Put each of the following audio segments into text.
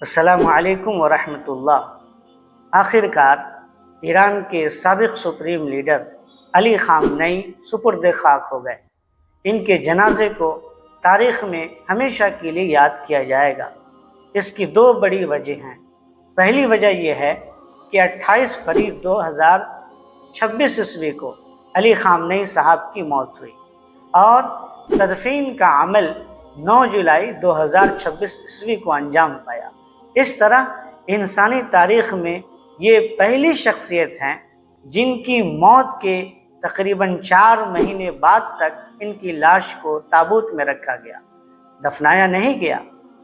السلام علیکم ورحمۃ اللہ۔ آخر کار ایران کے سابق سپریم لیڈر علی خامنئی سپرد خاک ہو گئے۔ ان کے جنازے کو تاریخ میں ہمیشہ کے لیے یاد کیا جائے گا۔ اس کی دو بڑی وجہ ہیں۔ پہلی وجہ یہ ہے کہ 28 فروری 2026 عیسوی کو علی خامنئی صاحب کی موت ہوئی اور تدفین کا عمل 9 جولائی 2026 عیسوی کو انجام پایا۔ اس طرح انسانی تاریخ میں یہ پہلی شخصیت ہیں جن کی موت کے تقریباً 4 مہینے بعد تک ان کی لاش کو تابوت میں رکھا گیا، دفنایا نہیں گیا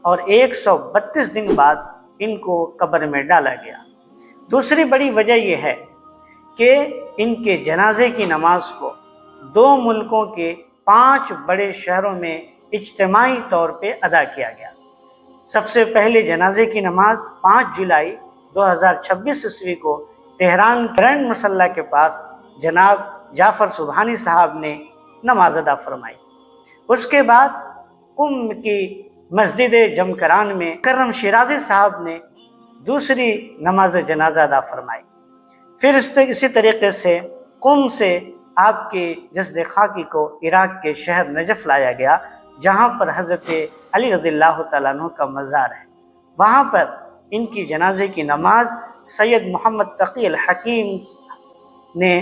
اور 132 دن بعد ان کو قبر میں ڈالا گیا۔ دوسری بڑی وجہ یہ ہے کہ ان کے جنازے کی نماز کو 2 ملکوں کے 5 بڑے شہروں میں اجتماعی طور پہ ادا کیا گیا۔ سب سے پہلے جنازے کی نماز 5 جولائی 2026 عیسوی کو تہران گرینڈ مسلح کے پاس جناب جعفر سبحانی صاحب نے نماز ادا فرمائی۔ اس کے بعد قم کی مسجد جمکران میں کرم شیرازی صاحب نے دوسری نماز جنازہ ادا فرمائی۔ پھر اسی طریقے سے قم سے آپ کے جسد خاکی کو عراق کے شہر نجف لایا گیا، جہاں پر حضرت علی رضی اللہ تعالیٰ عنہ کا مزار ہے۔ وہاں پر ان کی جنازے کی نماز سید محمد تقی الحکیم نے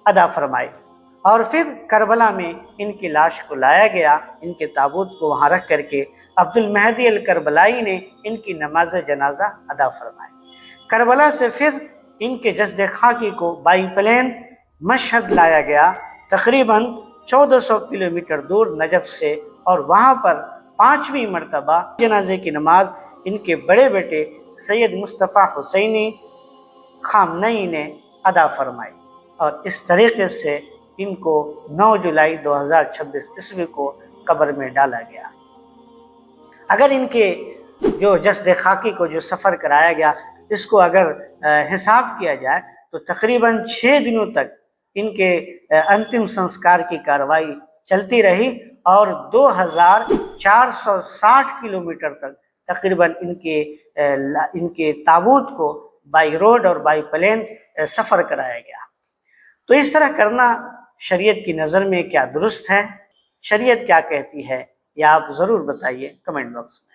ادا فرمائی اور پھر کربلا میں ان کی لاش کو لایا گیا۔ ان کے تابوت کو وہاں رکھ کر کے عبد المہدی الکربلائی نے ان کی نماز جنازہ ادا فرمائی۔ کربلا سے پھر ان کے جسد خاکی کو بائی پلین مشہد لایا گیا، تقریباً 1400 کلومیٹر دور نجف سے، اور وہاں پر 5ویں مرتبہ جنازے کی نماز ان کے بڑے بیٹے سید مصطفیٰ حسینی خامنئی نے ادا فرمائی اور اس طریقے سے ان کو 9 جولائی 2026 عیسوی کو قبر میں ڈالا گیا۔ اگر ان کے جو جسد خاکی کو جو سفر کرایا گیا، اس کو اگر حساب کیا جائے تو تقریباً 6 دنوں تک ان کے انتم سنسکار کی کارروائی چلتی رہی اور 2460 کلومیٹر تک تقریباً ان کے تابوت کو بائی روڈ اور بائی پلین سفر کرایا گیا۔ تو اس طرح کرنا شریعت کی نظر میں کیا درست ہے؟ شریعت کیا کہتی ہے؟ یہ آپ ضرور بتائیے کمنٹ باکس میں۔